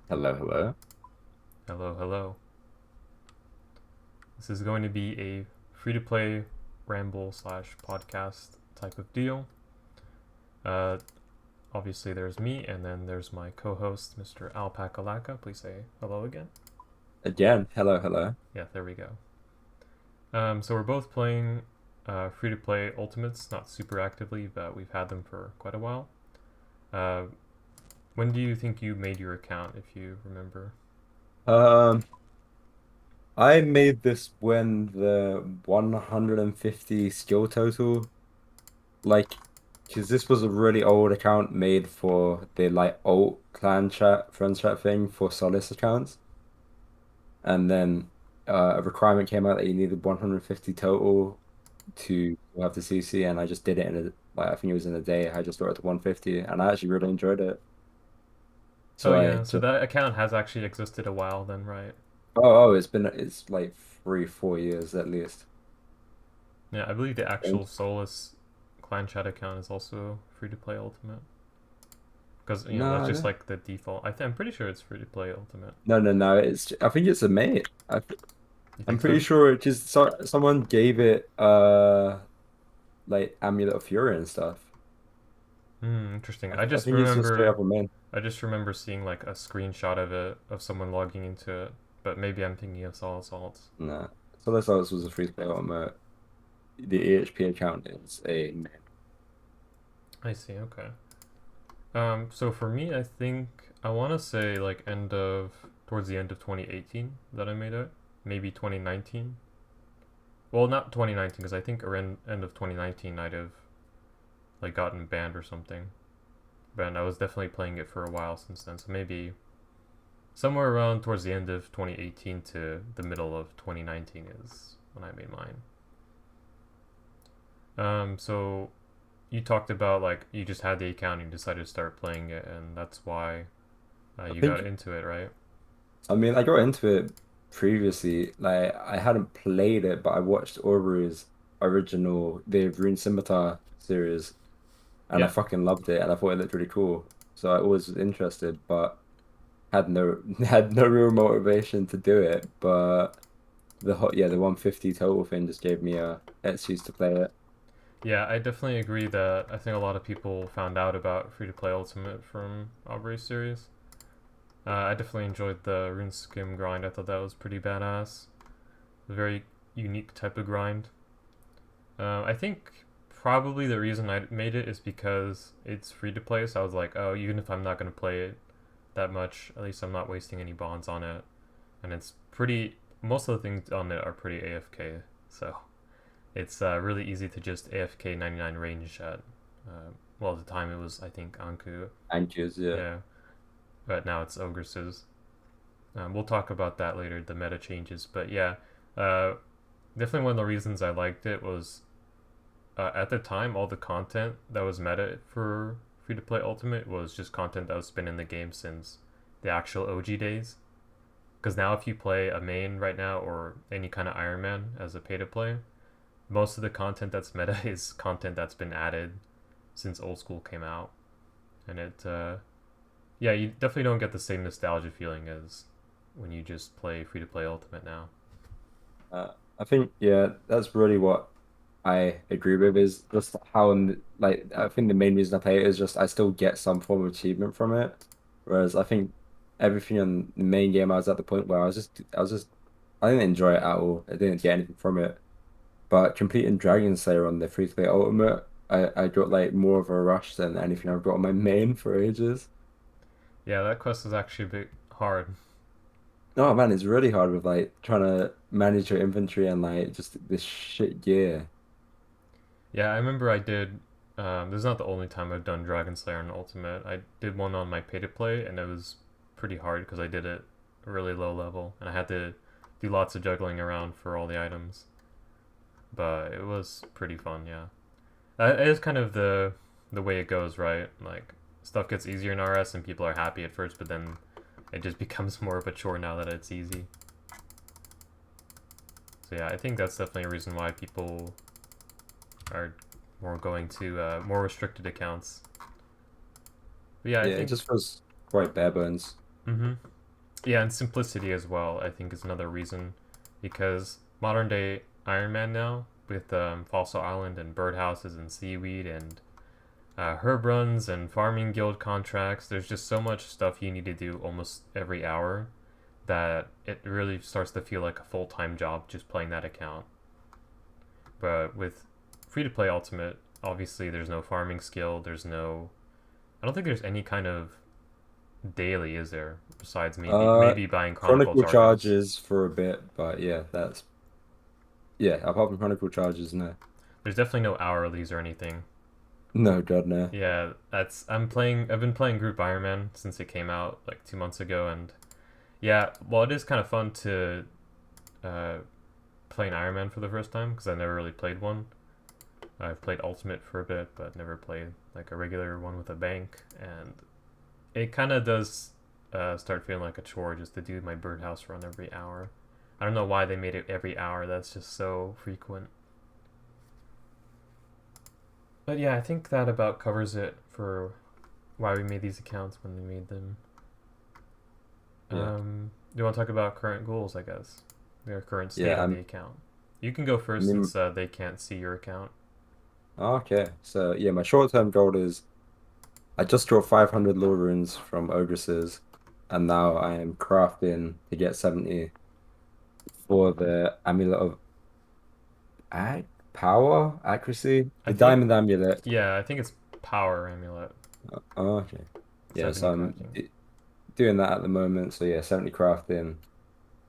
Hello, hello. Hello, hello. This is going to be a free to play ramble slash podcast type of deal. Uh, Obviously, there's me, and then there's my co host, Mr. Alpakalaka. Please say hello again. Again, hello, hello. Yeah, there we go. So we're both playing free to play Ultimates, not super actively, but we've had them for quite a while. Uh, when do you think you made your account, if you remember? Um, I made this when the 150 skill total, like, because this was a really old account made for the like alt clan chat, friend chat thing for Solace accounts, and then a requirement came out that you needed 150 total to have the CC, and I just did it in I think it was in a day. I just got it to 150, and I actually really enjoyed it. Oh, So I yeah, so just that account has actually existed a while then, right? it's like 3, 4 years at least. Yeah, I believe the actual Solus clan chat account is also free to play Ultimate. Because that's No, just like the default. I'm pretty sure it's free to play Ultimate. no. I think it's a mate. You I'm think pretty so? sure it just someone gave it like Amulet of Fury and stuff. Hmm, interesting. I think it's just straight up a main. I just remember seeing like a screenshot of it of someone logging into it. But maybe I'm thinking of Solid Salts. No, so that's how this was a free to play on the AHP account is a main. I see. Okay. So for me, I think I want to say like end of towards the end of 2018 that I made it. Maybe 2019. Well, not 2019 because I think around end of 2019 I'd have like gotten banned or something. But I was definitely playing it for a while since then. So maybe somewhere around towards the end of 2018 to the middle of 2019 is when I made mine. So you talked about like you just had the account and you decided to start playing it, and that's why I you got think into it, right? I mean I got into it previously. Like I hadn't played it, but I watched Aubrey's original the Rune Scimitar series, and I Yeah, fucking loved it, and I thought it looked really cool. So I always was interested, but had no had no real motivation to do it. But the 150 total thing just gave me a excuse to play it. yeah, I definitely agree that I think a lot of people found out about free to play Ultimate from Aubrey's series. I definitely enjoyed the Rune Skim grind. I thought that was pretty badass. A very unique type of grind. I think probably the reason I made it is because it's free to play. So I was like, oh, even if I'm not gonna play it that much, at least I'm not wasting any bonds on it. And it's pretty. Most of the things on it are pretty AFK, so it's really easy to just AFK 99 range at. Well, at the time it was I think Anku, And just yeah. yeah, but now it's Ogresses. We'll talk about that later, the meta changes. But yeah, uh, definitely one of the reasons I liked it was at the time, all the content that was meta for free to play Ultimate was just content that was been in the game since the actual OG days. Because now, if you play a main right now or any kind of Ironman as a pay to play, most of the content that's meta is content that's been added since old school came out, and yeah, you definitely don't get the same nostalgia feeling as when you just play free to play Ultimate now. I think yeah, that's really what I agree with is just how like I think the main reason I play it is just I still get some form of achievement from it. Whereas I think everything in the main game I was at the point where I was just I didn't enjoy it at all. I didn't get anything from it. But completing Dragon Slayer on the free to play Ultimate, I got like more of a rush than anything I've got on my main for ages. Yeah, that quest is actually a bit hard. Oh man, it's really hard with like trying to manage your inventory and like just this shit gear. Yeah, I remember I did. This is not the only time I've done Dragon Slayer on Ultimate. I did one on my pay to play, and it was pretty hard because I did it really low level, and I had to do lots of juggling around for all the items. But it was pretty fun, yeah. It is kind of the way it goes, right? Like stuff gets easier in RS, and people are happy at first, but then it just becomes more of a chore now that it's easy. So yeah, I think that's definitely a reason why people are more going to more restricted accounts. But yeah, I Yeah, it think just feels quite bare bones. mm-hmm. Yeah, and simplicity as well, I think, is another reason. Because modern day Iron Man now, with Fossil Island and birdhouses and seaweed and herb runs and farming guild contracts, there's just so much stuff you need to do almost every hour that it really starts to feel like a full time job just playing that account. But with free to play Ultimate, obviously there's no farming skill, there's no. I don't think there's any kind of daily, is there? Besides Uh, maybe buying Chronicle Chronicle charges. charges for a bit, but yeah, that's yeah. Apart from Chronicle charges, no, There's definitely no hourlies or anything. no, God, no. Yeah, that's I'm playing. I've been playing Group Ironman since it came out like 2 months ago, and yeah, well, it is kind of fun to uh, play an Ironman for the first time because I never really played one. I've played Ultimate for a bit, but never played like a regular one with a bank, and it kind of does start feeling like a chore just to do my birdhouse run every hour. I don't know why they made it every hour. That's just so frequent. But yeah, I think that about covers it for why we made these accounts when we made them. Yeah, Do you want to talk about current goals? I guess their current state yeah. on the account. You can go I first mean, since they can't see your account. okay. So yeah, my short-term goal is I just draw 500 lore runes from ogresses, and now I am crafting to get 70 for the amulet of ac power accuracy, I the think, diamond amulet. yeah, I think it's power amulet, Oh, okay. Yeah, 70 so crafting. doing that at the moment. So yeah, 70 crafting,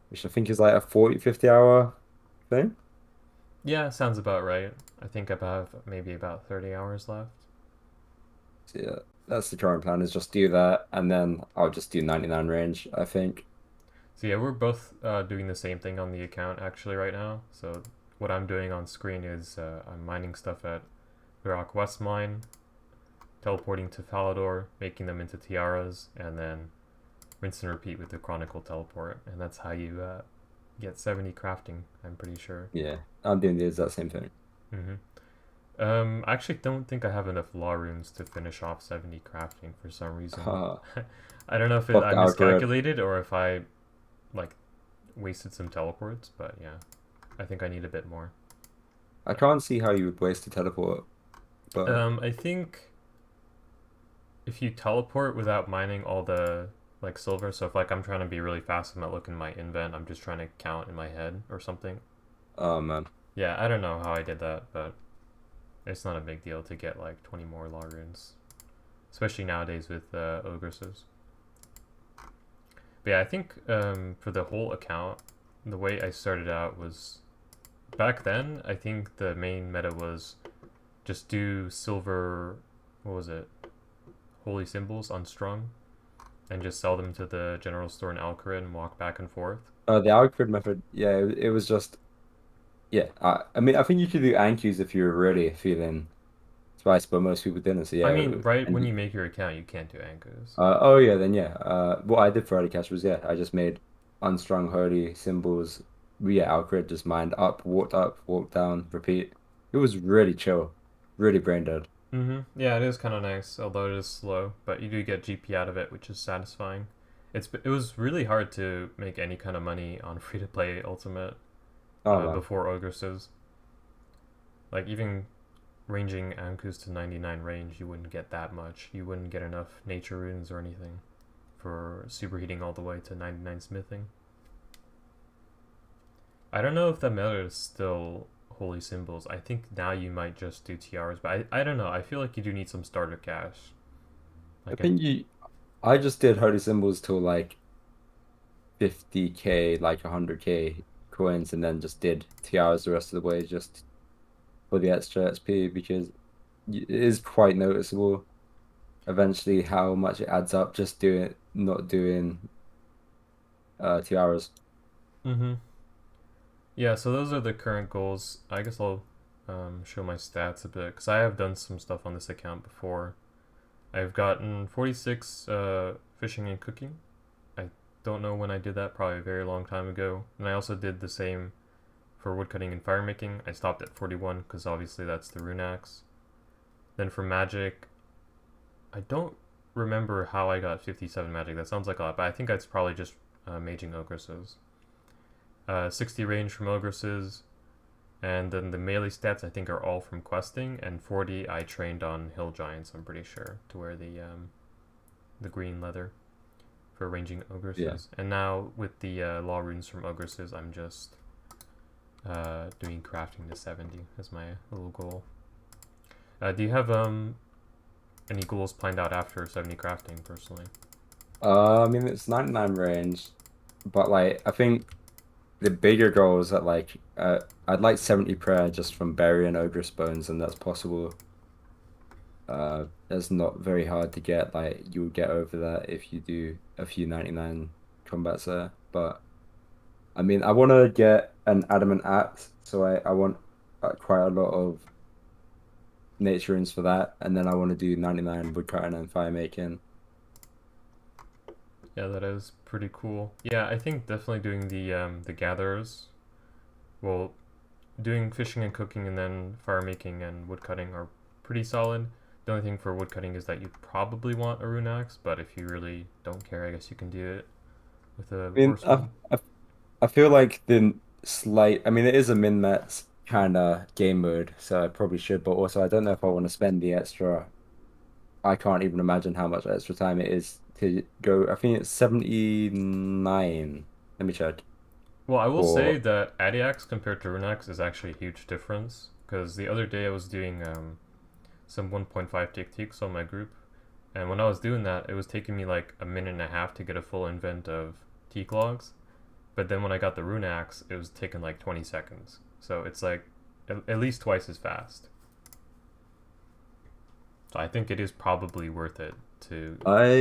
which I think is like a 40, 50 hour thing. Yeah, sounds about right. I think I have maybe about 30 hours left. So yeah, that's the current plan is just do that and then I'll just do 99 range, I think. So yeah, we're both doing the same thing on the account actually right now. So what I'm doing on screen is I'm mining stuff at Rock West Mine, teleporting to Falador, making them into tiaras, and then rinse and repeat with the Chronicle teleport. And that's how you get 70 crafting, I'm pretty sure. Yeah, I'm doing the exact same thing. hmm I actually don't think I have enough law runes to finish off 70 crafting for some reason. I don't know if Fuck I the algorithm. miscalculated or if I like wasted some teleports, but yeah, I think I need a bit more. I can't see how you would waste a teleport, but I think if you teleport without mining all the like silver, so if like I'm trying to be really fast, I'm not looking at my invent, I'm just trying to count in my head or something. oh man. Yeah, I don't know how I did that, but it's not a big deal to get like 20 more law runes, especially nowadays with ogresses. But yeah, I think for the whole account, the way I started out was back then. I think the main meta was just do silver. What was it? Holy symbols unstrung, and just sell them to the general store in Alcarid and walk back and forth. The algorithm method, yeah, it was just yeah. I mean, I think you could do Anki's if you're really feeling spicy, but most people didn't. So I yeah, mean, right when and you make your account, you can't do anchors. oh yeah, then yeah. What I did for Early Cash was yeah, I just made unstrung holy symbols. Yeah, Alcred just mined up, walked down, repeat. It was really chill, really brain dead. Yeah, it is kind of nice, although it is slow. But you do get GP out of it, which is satisfying. It was really hard to make any kind of money on free to play Ultimate Oh man, before Ogresses. Like even ranging Ankus to 99 range, you wouldn't get that much. You wouldn't get enough nature runes or anything for superheating all the way to 99 smithing. I don't know if the meta is still holy symbols. I think now you might just do tiaras, but I don't know. I feel like you do need some starter cash. I Like think you. I just did holy symbols till like 50K, like 100K coins, and then just did tiaras the rest of the way just for the extra XP because it is quite noticeable eventually how much it adds up just doing not doing 2 hours. mm-hmm. Yeah, so those are the current goals. I guess I'll show my stats a bit because I have done some stuff on this account before. I've gotten 46 fishing and cooking. I don't know when I did that, probably a very long time ago. And I also did the same for woodcutting and fire making. I stopped at 41 because obviously that's the rune axe. Then for magic, I don't remember how I got 57 magic. That sounds like a lot, but I think it's probably just maging ogresses. 60 range from ogresses, and then the melee stats I think are all from questing, and 40 I trained on hill giants. I'm pretty sure to wear the green leather for ranging Yeah. ogresses. And now with the law runes from ogresses, I'm just doing crafting to 70 as my little goal. Do you have any goals planned out after 70 crafting personally? I mean, it's 99 range, but like I think the bigger goal is that like I'd like 70 prayer just from burying ogress bones, and that's possible. That's not very hard to get. Like you'll get over that if you do a few 99 combats there. But I mean, I want to get an adamant axe, so I want quite a lot of nature runes for that, and then I want to do 99 woodcutting and fire making. Yeah, that is pretty cool. Yeah, I think definitely doing the gatherers, well, doing fishing and cooking and then fire making and woodcutting are pretty solid. The only thing for woodcutting is that you probably want a rune axe, but if you really don't care, I guess you can do it with a I mean, horse one. I feel like the slight, I mean, it is a min-max kind of game mode, so I probably should, but also I don't know if I want to spend the extra. I can't even imagine how much extra time it is to go. I think it's 79. Let me check. Well, I will say For, that Adiax compared to Runex is actually a huge difference because the other day I was doing some 1.5 tick ticks on my group, and when I was doing that, it was taking me like a minute and a half to get a full invent of teak logs. But then when I got the rune axe, it was taking like 20 seconds. So it's like at least twice as fast. So I think it is probably worth it to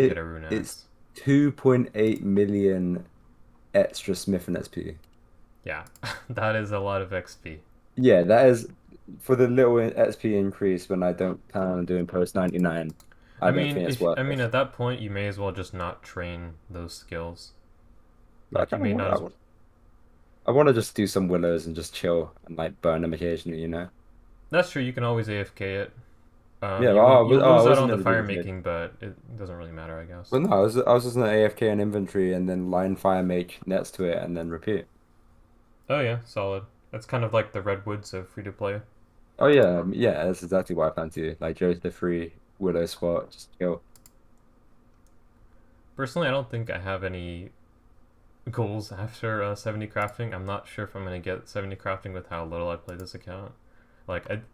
get I, a rune it's axe. 2.8 million extra Smith and XP. Yeah, that is a lot of XP. Yeah, that is for the little XP increase when I don't plan on doing post 99. I don't think it's worth I mean it. at that point you may as well just not train those skills. But I Like you kind of may want, not as I want to just do some willows and just chill and like burn them occasionally, you know? That's true. You can always AFK it. Yeah, You'll I lose out wasn't on the never fire doing it. making, but it doesn't really matter, I guess. But no, I was just gonna AFK an inventory and then line fire make nets to it and then repeat. Oh yeah, solid. That's kind of like the redwoods of free to play. Oh yeah, yeah, that's exactly what I plan to do. Like Joe's the free willow spot, just chill. Personally, I don't think I have any goals after 70 crafting. I'm not sure if I'm gonna get 70 crafting with how little I play this account.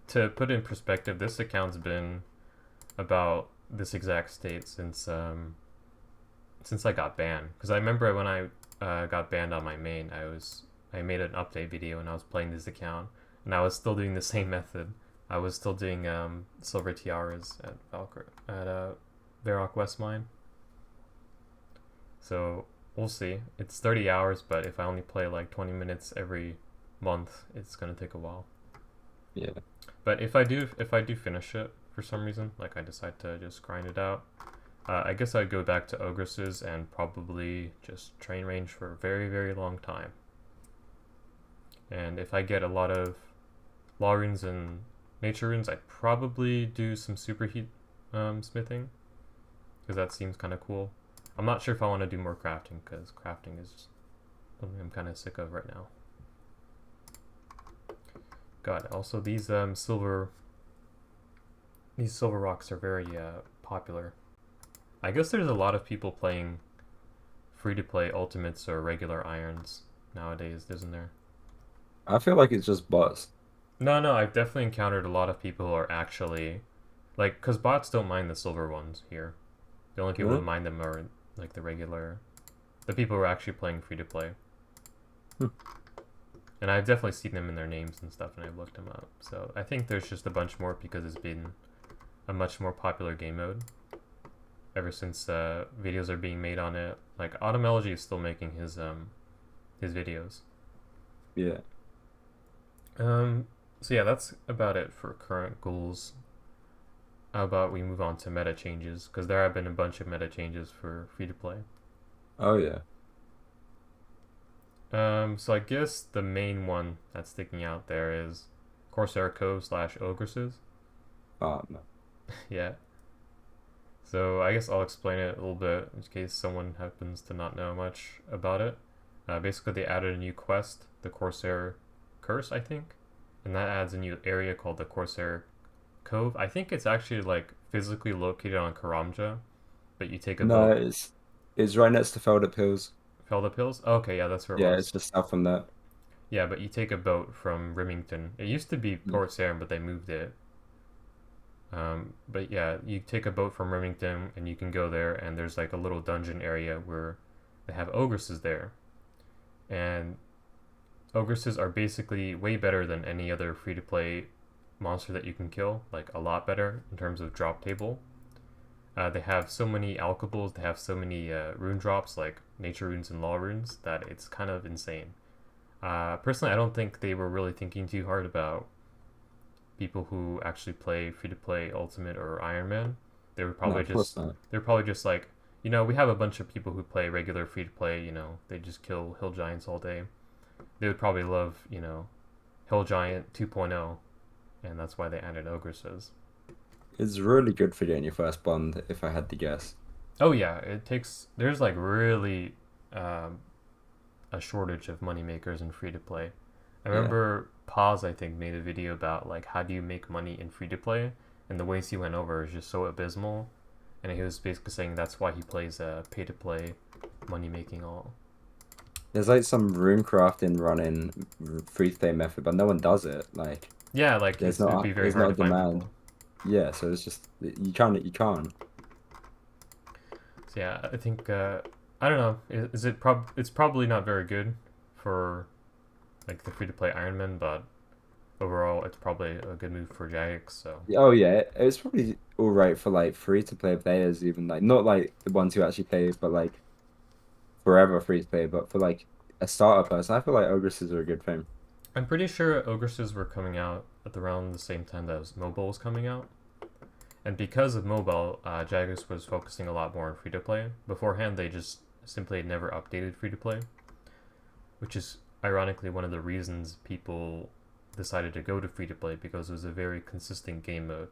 To put in perspective, this account's been about this exact state since I got banned. Because I remember when I got banned on my main, I made an update video and I was playing this account, and I was still doing the same method. I was still doing silver tiaras at Varrock West Mine. So we'll see. It's 30 hours, but if I only play like 20 minutes every month, it's gonna take a while. Yeah. But if I do finish it for some reason, like I decide to just grind it out, I guess I'd go back to ogresses and probably just train range for a very very long time. And if I get a lot of law runes and nature runes, I'd probably do some superheat smithing because that seems kind of cool. I'm not sure if I want to do more crafting because crafting is something I'm kind of sick of right now. God, also these silver rocks are very popular. I guess there's a lot of people playing free to play ultimates or regular irons nowadays, isn't there? I feel like it's just bots. No, no, I've definitely encountered a lot of people who are actually like, because bots don't mind the silver ones here. The only people who Really? mind them are like the people who are actually playing free to play. Hmm. And I've definitely seen them in their names and stuff, and I've looked them up. So I think there's just a bunch more because it's been a much more popular game mode ever since videos are being made on it. Like Automology is still making his videos. Yeah. Um, so yeah, that's about it for current goals. How about we move on to meta changes? Because there have been a bunch of meta changes for free to play. Oh yeah. So I guess the main one that's sticking out there is Corsair Co slash Ogresses. Oh no. Yeah. So I guess I'll explain it a little bit in case someone happens to not know much about it. Basically, they added a new quest, the Corsair Curse, I think, and that adds a new area called the Corsair Cove. I think it's actually like physically located on Karamja, but you take a No, boat. it's right next to Felder Hills. Felda Hills? Oh, okay, yeah, that's where it Yeah, was. it's just south from that. Yeah, but you take a boat from Remington. It used to be Yeah. Port Sarim, but they moved it. But yeah, you take a boat from Remington and you can go there, and there's like a little dungeon area where they have ogresses there. And ogresses are basically way better than any other free to play monster that you can kill, like a lot better in terms of drop table. They have so many alkables, they have so many rune drops, like nature runes and law runes, that it's kind of insane. Personally, I don't think they were really thinking too hard about people who actually play free to play Ultimate or Ironman. They were No, probably of just course not. they're probably just like, we have a bunch of people who play regular free to play. They just kill hill giants all day. They would probably love Hill Giant 2.0, and that's why they added ogresses. It's really good for getting your first bond, if I had to guess. Oh yeah, it takes there's like really um, a shortage of money makers in free to play. I Yeah. remember Paz, I think, made a video about like how do you make money in free to play, and the ways he went over is just so abysmal. And he was basically saying that's why he plays pay to play money making all. There's like some rune crafting running free to play method, but no one does it. Like Yeah, like it would be very there's hard not a to find demand. people. Yeah, so it's just you can't. So yeah, I think I don't know. Is it It's probably not very good for like the free to play Ironman, but overall it's probably a good move for Jagex. So Oh yeah, it's probably all right for like free to play players, even like not like the ones who actually play, but like forever free to play. But for like a starter person, I feel like ogresses are a good thing. I'm pretty sure ogresses were coming out at around the same time that mobile was coming out. And because of mobile, Jagex was focusing a lot more on free to play. Beforehand, they just simply had never updated free to play, which is ironically one of the reasons people decided to go to free to play because it was a very consistent game mode.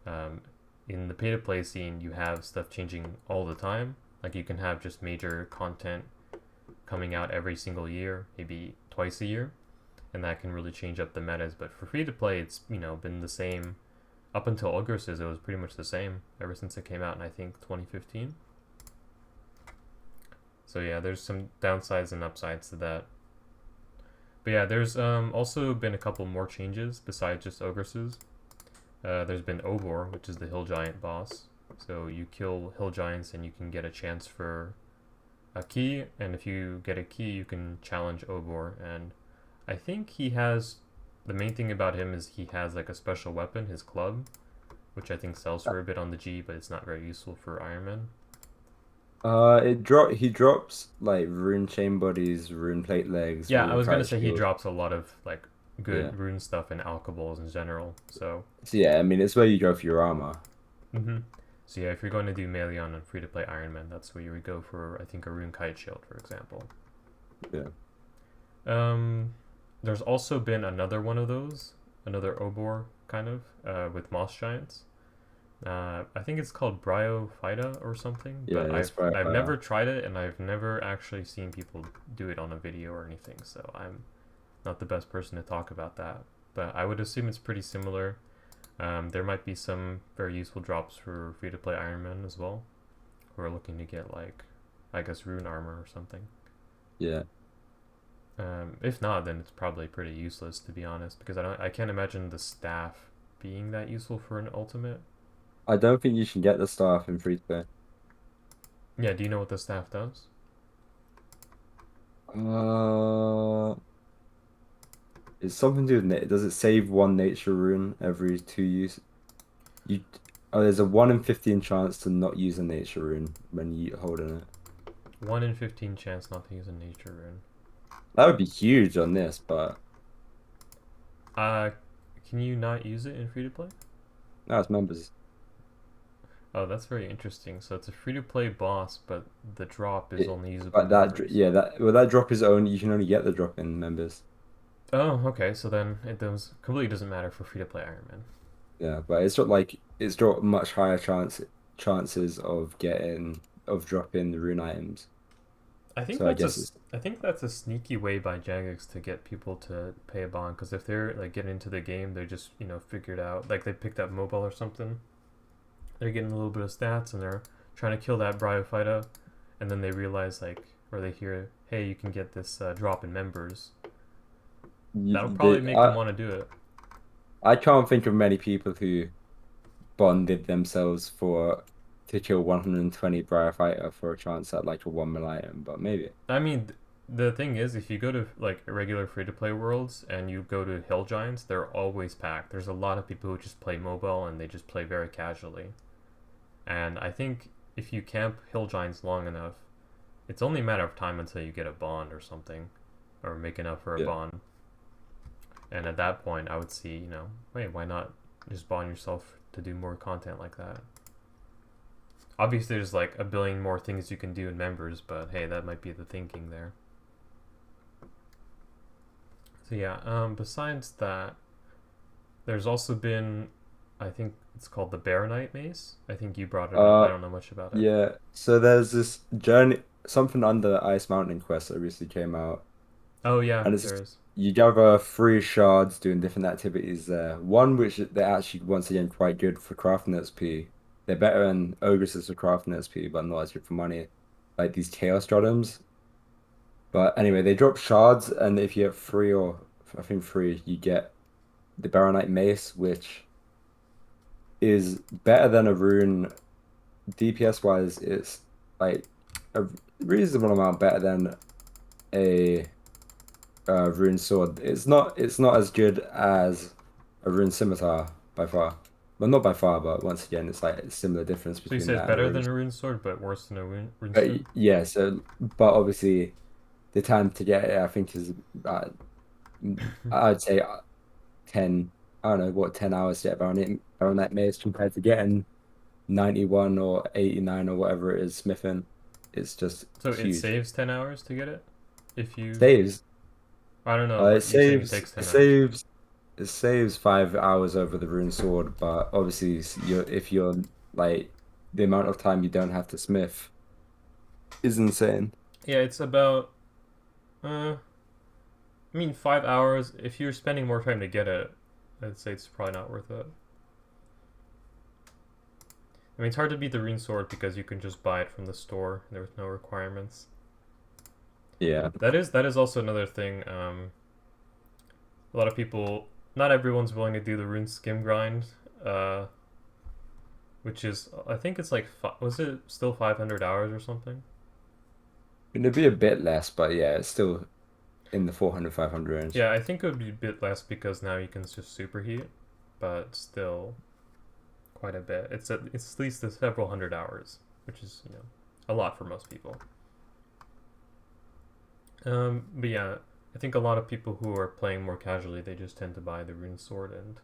Um, in the pay to play scene, you have stuff changing all the time. Like you can have just major content coming out every single year, maybe twice a year, and that can really change up the metas. But for free to play, it's been the same up until Ogresses. It was pretty much the same ever since it came out in I think 2015. So yeah, there's some downsides and upsides to that. But yeah, there's also been a couple more changes besides just ogresses. There's been Obor, which is the hill giant boss. So you kill hill giants and you can get a chance for a key, and if you get a key, you can challenge Obor. And I think he has the main thing about him is he has like a special weapon, his club, which I think sells for a bit on the G, but it's not very useful for Iron Man. He drops like rune chain bodies, rune plate legs, Yeah, I rune was gonna kite say he shield. drops a lot of like Yeah. good rune stuff and alkaballs in general. So, So yeah, I mean it's where you go for your armor. mm-hmm. So yeah, if you're going to do melee on free to play Iron Man, that's where you would go for I think a rune kite shield, for example. Yeah. Um, there's also been another one of those, another Obor kind of with moss giants. I think it's called Bryophyta or something, Yeah, but it's I've never tried it and I've never actually seen people do it on a video or anything, so I'm not the best person to talk about that. But I would assume it's pretty similar. There might be some very useful drops for free to play Iron Man as well, who are looking to get like, I guess rune armor or something. yeah. If not, then it's probably pretty useless to be honest, because I can't imagine the staff being that useful for an ultimate. I don't think you should get the staff in free to play. Yeah, do you know what the staff does? Uh, it's something to do with does it save one nature rune every two use? You there's a 1 in 15 chance to not use a nature rune when you holding it. 1 in 15 chance not to use a nature rune. That would be huge on this, but Uh, can you not use it in free to play? no, it's members. Oh, that's very interesting. So it's a free to play boss, but the drop is It, only usable but in members. yeah, that drop is only you can only get the drop in members. Oh, okay. So then it does completely doesn't matter for free to play Iron Man. Yeah, but it's got much higher chance. chances of dropping the rune items. I think So I that's guess it's I think that's a sneaky way by Jagex to get people to pay a bond because if they're like getting into the game, they just figured out like they picked up mobile or something. They're getting a little bit of stats and they're trying to kill that Bryophyta, and then they realize like or they hear, hey, you can get this drop in members. That'll probably they, make them want to do it. I can't think of many people who bonded themselves for to kill 120 Bryophyta for a chance at like a 1 mil item, but maybe. I mean, the thing is, if you go to like regular free to play worlds and you go to Hill Giants, they're always packed. There's a lot of people who just play mobile and they just play very casually. And I think if you camp Hill Giants long enough, it's only a matter of time until you get a bond or something, or make enough for a Yeah. bond. And at that point, I would see, wait, why not just bond yourself to do more content like that? Obviously, there's like a billion more things you can do in members, but hey, that might be the thinking there. So yeah, besides that, there's also been, I think it's called the Baronite Mace. I think you brought it up. I Uh, don't know much about it. yeah. So there's this journey, something under Ice Mountain quest that recently came out, Oh yeah, and it's there just, is. you gather 3 shards doing different activities there. One which they're actually once again quite good for crafting XP. They're better than ogresses for crafting XP, but not as good for money. Like these chaos stratems. But anyway, they drop shards, and if you have three or I think three, you get the Baronite Mace, which is better than a rune. DPS wise, it's like a reasonable amount better than a rune sword. It's not as good as a rune scimitar by far. Well, not by far, but once again, it's like a similar difference So you between say it's that and a better rune. than a rune sword, but worse than a rune But stim? yeah, but obviously the time to get it, I think, is I'd say 10. I don't know what 10 hours to get Baronet Maze compared to getting 91 or 89 or whatever it is smithing. It's just So it huge. saves 10 hours to get it? If you. Saves. I don't know, It but you're saying it saves. takes It 10 hours. saves. It saves 5 hours over the rune sword, but obviously, if you're like the amount of time you don't have to smith is insane. Yeah, it's about. I mean, 5 hours. If you're spending more time to get it, I'd say it's probably not worth it. I mean, it's hard to beat the rune sword because you can just buy it from the store. There's no requirements. Yeah. That is also another thing. A lot of people, not everyone's willing to do the rune skim grind, uh, which is I think it's like was it still 500 hours or something? It'd be a bit less, but yeah, it's still in the 400, 500 range. Yeah, I think it would be a bit less because now you can just superheat, but still quite a bit. It's at least several hundred hours, which is a lot for most people. But yeah, I think a lot of people who are playing more casually, they just tend to buy the rune sword and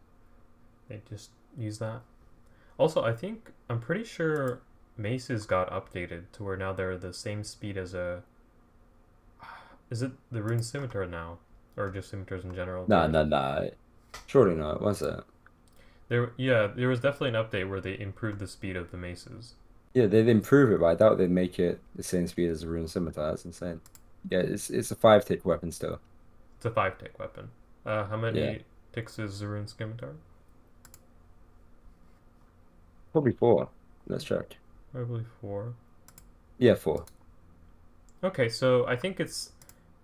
they just use that. Also, I'm pretty sure maces got updated to where now they're the same speed as a. Is it the rune scimitar now, or just scimitars in general? No, Where no, no. Surely not. What's that? there was definitely an update where they improved the speed of the maces. Yeah, they'd improve it, but I doubt they'd make it the same speed as a rune scimitar. That's insane. Yeah, it's a 5 tick weapon still. It's a 5 tick weapon. How Yeah, many ticks is the rune scimitar? probably 4. Let's check. Probably 4. Yeah, 4. Okay, so I think it's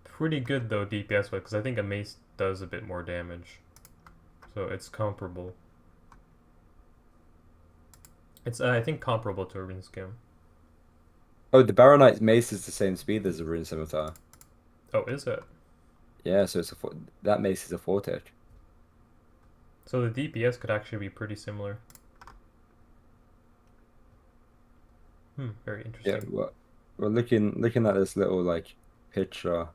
pretty good though DPS wise because I think a mace does a bit more damage, so it's comparable. It's I think comparable to a rune skim. Oh, the Baronite's mace is the same speed as the rune scimitar. Oh, is it? Yeah, so that mace is a 4 tick. So the DPS could actually be pretty similar. Very Yeah, interesting. we're looking at this little like picture.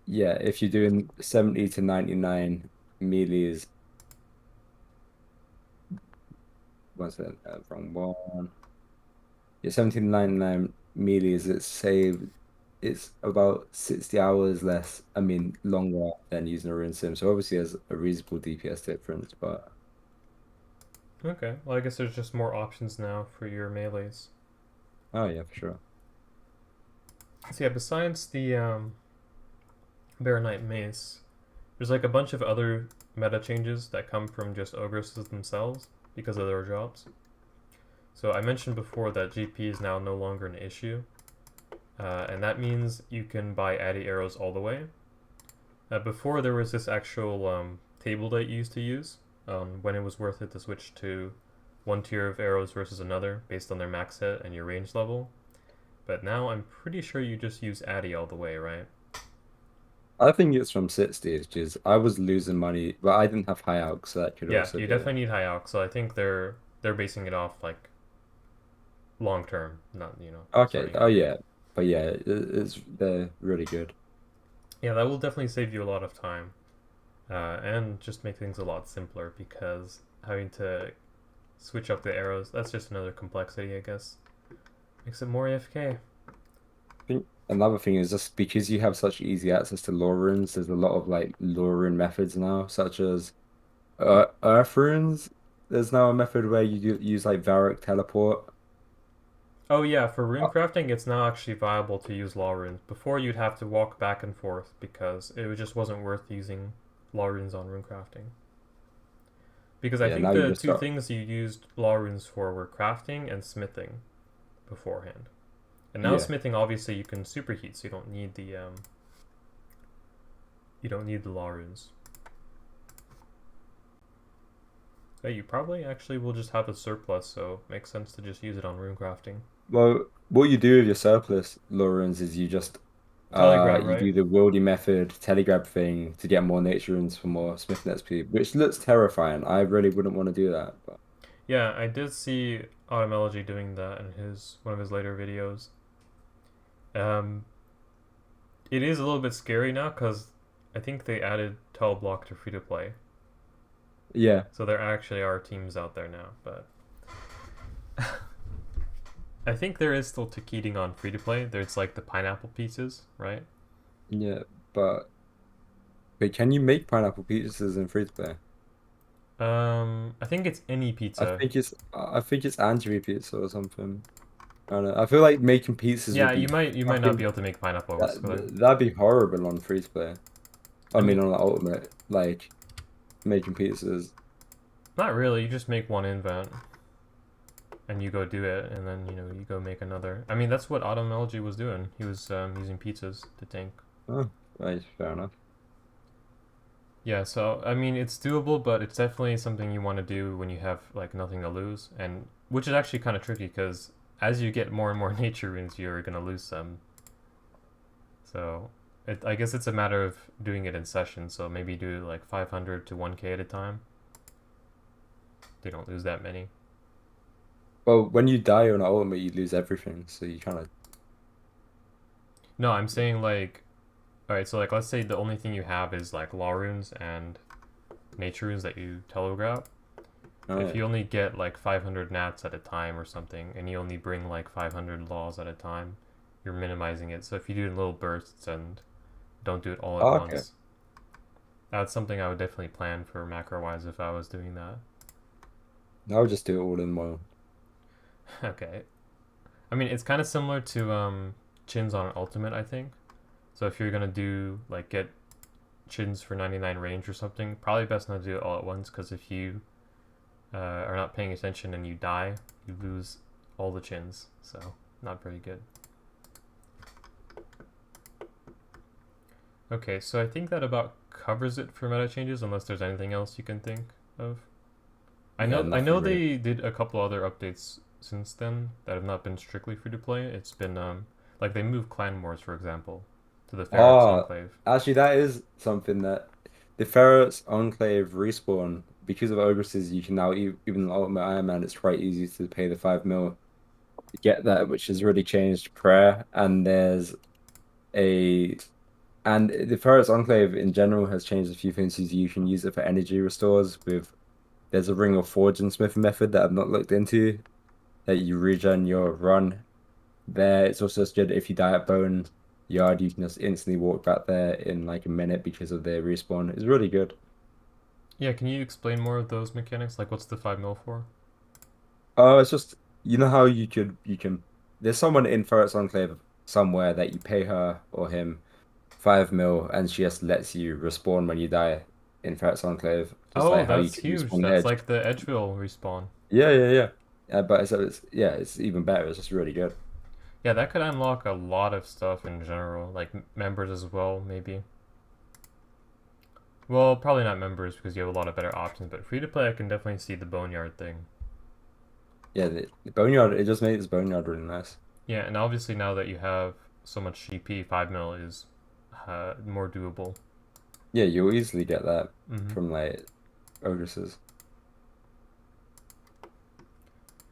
Yeah, if you're doing 70 to 99 melees, what's that? Wrong one. Yeah, 70 to 99 melees, it's about 60 hours less, I mean, longer than using a rune sim. So obviously there's a reasonable DPS difference, but Okay. Well, I guess there's just more options now for your melees. Oh yeah, for sure. So yeah, besides the Baronite Mace, there's like a bunch of other meta changes that come from just ogresses themselves because of their jobs. So I mentioned before that GP is now no longer an issue, and that means you can buy Addy arrows all the way. Before there was this actual table that you used to use when it was worth it to switch to one tier of arrows versus another based on their max hit and your range level. But now I'm pretty sure you just use Addy all the way, right? I think it's from sit stages. I was losing money, but I didn't have high alch, so that could Yeah, also you be it. definitely need high alch, so I think they're basing it off like long term, not Okay. starting Oh out. yeah, but yeah, it's they're really good. Yeah, that will definitely save you a lot of time and just make things a lot simpler because having to switch up the arrows, that's just another complexity, I guess. Makes it more AFK. I think another thing is just because you have such easy access to lore runes, there's a lot of like lore rune methods now, such as earth runes. There's now a method where use like Varrock teleport. Oh yeah, for rune Uh, crafting, it's now actually viable to use law runes. Before you'd have to walk back and forth because it just wasn't worth using law runes on rune crafting. Because I yeah, think now you the just two got things you used law runes for were crafting and smithing beforehand. And now yeah. smithing, obviously, you can superheat, so you don't need the law runes. But you probably actually will just have a surplus, so it makes sense to just use it on rune crafting. Well, what you do with your surplus lore runes is you just Telegrab, you right? do the wieldy method telegrab thing to get more nature runes for more smithing XP, which looks terrifying. I really wouldn't want to do that, but Yeah, I did see Automology doing that in his one of his later videos. Um, it is a little bit scary now because I think they added Teleblock to free to play, yeah, so there actually are teams out there now. But I think there is still cheating on free to play. There's like the pineapple pieces, right? yeah. But wait, can you make pineapple pizzas in free to play? I think it's any pizza. I think it's anchovy pizza or something. I don't know. I feel like making pizzas would Yeah, be you might not be fucking able to make pineapple that because that'd be horrible on free to play. I I mean mean, on the ultimate, like making pizzas. not really. You just make one invent and you go do it, and then you go make another. I mean, that's what Automology was doing. He was using pizzas to tank. Oh, right, fair enough. Yeah, so I mean, it's doable, but it's definitely something you want to do when you have like nothing to lose, and which is actually kind of tricky because as you get more and more nature runes, you're gonna lose some. So I guess it's a matter of doing it in sessions. So maybe do like 500 to 1K at a time. They don't lose that many. Well, when you die on ultimate, you lose everything. So you kind of, No, I'm saying like, all right, so like let's say the only thing you have is like law runes and nature runes that you telegraph. oh If yeah, you only get like 500 nats at a time or something, and you only bring like 500 laws at a time, you're minimizing it. So if you do it in little bursts and don't do it all at oh, okay. once, that's something I would definitely plan for macro wise if I was doing that. I'll just do it all in one. Okay. I mean, it's kind of similar to chins on ultimate, I think. So if you're gonna do like get chins for 99 range or something, probably best not to do it all at once because if you are not paying attention and you die, you lose all the chins. So not very good. Okay, so I think that about covers it for meta changes, unless there's anything else you can think of. Yeah, I nothing know really. they did a couple other updates since then that have not been strictly free to play. It's been like they moved Clan Wars, for example, to the Ferox Oh, Enclave. actually, that is something that the Ferret's Enclave respawn because of Ogresses. You can now even in Ultimate Iron Man, it's quite easy to pay the 5 mil to get that, which has really changed prayer. And there's a and the Ferret's Enclave in general has changed a few things. You can use it for energy restores with there's a Ring of Forge and Smith method that I've not looked into that you regen your run there. It's also just good if you die at Bone Yard, you can just instantly walk back there in like a minute because of their respawn. It's really good. Yeah, can you explain more of those mechanics? Like, what's the 5 mil for? Oh, it's just you know how you can there's someone in Ferret's Enclave somewhere that you pay her or him 5 mil and she just lets you respawn when you die in Ferret's Enclave, just Oh, like how you that's can huge. respawn That's Edge. like the Edgeville respawn. Yeah, yeah, yeah. But it's yeah, it's even better. It's just really good. Yeah, that could unlock a lot of stuff in general, like members as well, maybe. Well, probably not members because you have a lot of better options, but free to play, I can definitely see the Boneyard thing. Yeah, the Boneyard it just makes Boneyard really nice. Yeah, and obviously now that you have so much GP, 5 mil is more doable. Yeah, you'll easily get that Mm-hmm. from like Ogresses.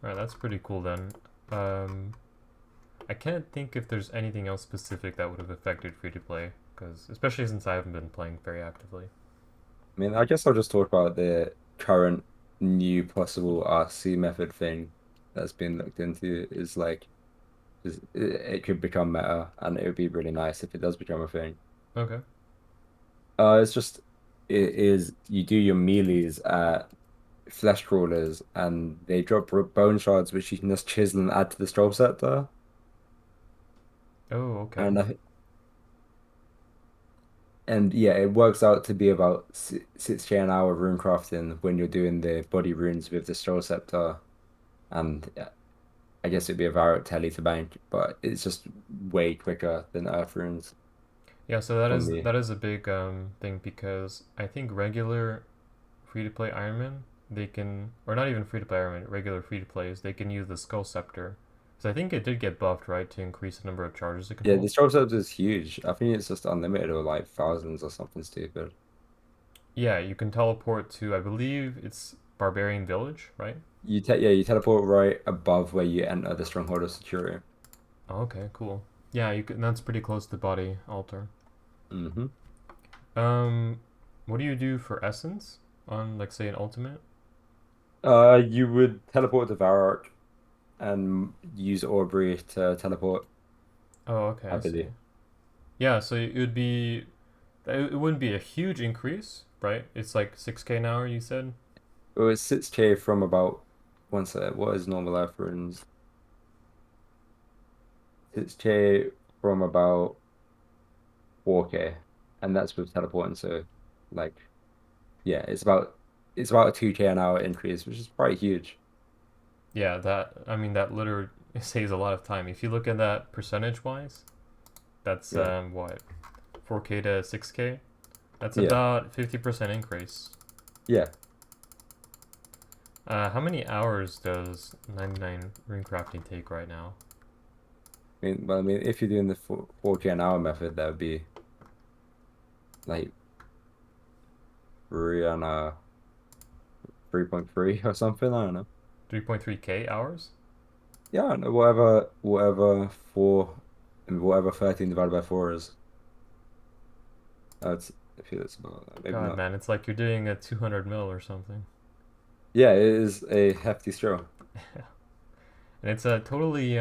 Alright, that's pretty cool then. Um, I can't think if there's anything else specific that would have affected free to play, because especially since I haven't been playing very actively. I mean, I guess I'll just talk about the current new possible RC method thing that's been looked into is like it could become meta and it would be really nice if it does become a thing. Okay. It's just it is you do your melees at flesh crawlers and they drop bone shards which you can just chisel and add to the strobe scepter. Oh, okay. And and yeah, it works out to be about 6K an hour rune crafting when you're doing the body runes with the strobe scepter. And I guess it'd be a Varrock telly to bank, but it's just way quicker than Earth runes Yeah, so that for is me. that is a big thing because I think regular free to play Ironman they can, or not even free to play Ironman, regular free to plays they can use the Skull Scepter. So I think it did get buffed right to increase the number of charges it can Yeah, hold. the strobe scepter is huge. I think it's just unlimited or like thousands or something stupid. Yeah, you can teleport to I believe it's Barbarian Village, right? You teleport right above where you enter the Stronghold of Security. Oh, okay, cool. Yeah, you can. That's pretty close to body altar. Hmm. Um, what do you do for essence on, like, say, an ultimate? You would teleport to Varrock and use Aubrey to teleport, Oh, okay, I I see. believe. Yeah, so it would be. It wouldn't be a huge increase, right? It's like 6K an hour, you said. Well, it's 6K from about what is normal Earth runes? 6K from about 4K, and that's with teleporting. So, like, yeah, it's about a 2K an hour increase, which is quite huge. Yeah, that. I mean, that literally saves a lot of time. If you look at that percentage wise, that's Yeah, what 4K to 6K. That's yeah, about 50% increase. yeah. How many hours does 99 rune crafting take right now? I mean, if you're doing the 4K an hour method, that would be like three on 3.3 or something. I don't know. 3.3K hours? Yeah, I don't know, whatever and whatever 13 divided by four is. I feel it's about that. Maybe God, not. man, it's like you're doing a 200 mil or something. Yeah, it is a hefty stroll. And it's a totally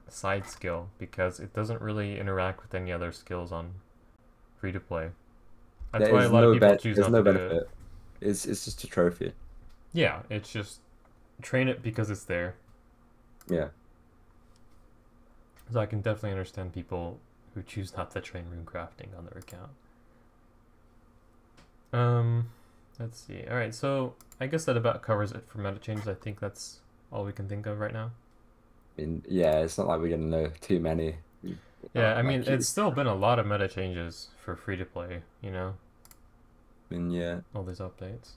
side skill because it doesn't really interact with any other skills on free to play. That's There why a is lot of no people bet. choose There's not to no do it. benefit. It's just a trophy. Yeah, it's just train it because it's there. Yeah. So I can definitely understand people who choose not to train rune crafting on their account. Um, let's see. All right, so I guess that about covers it for meta changes. I think that's all we can think of right now. I mean, yeah, it's not like we're gonna know too many. Yeah, I mean, Like, it's still been a lot of meta changes for free to play, I mean, yeah, all these updates.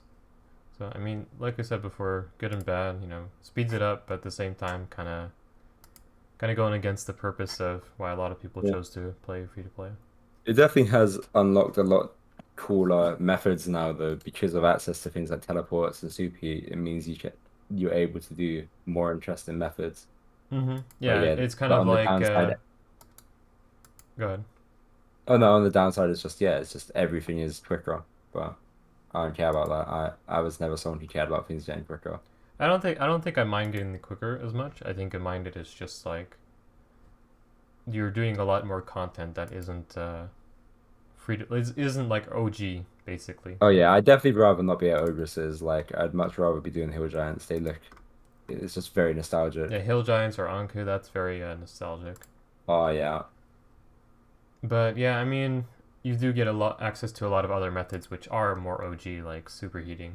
So, I mean, like I said before, good and bad, speeds it up, but at the same time, kind of going against the purpose of why a lot of people yeah. chose to play free to play. It definitely has unlocked a lot cooler methods now, though, because of access to things like teleports and super. It means you're able to do more interesting methods. Mm-hmm. But Yeah, yeah, it's kind but of on the like, downside, go ahead. oh no, on the downside, it's just yeah, it's just everything is quicker. But I don't care about that. I was never someone who cared about things getting quicker. I don't think I mind getting the quicker as much. I think I mind it is just like you're doing a lot more content that isn't free to isn't like OG. basically. Oh yeah, I'd definitely rather not be at Ogres's. Like, I'd much rather be doing Hill Giants. They look, it's just very Yeah, nostalgic. Hill Giants or Anku, that's very nostalgic. Oh yeah, But yeah, I mean, you do get a lot access to a lot of other methods which are more OG, like superheating.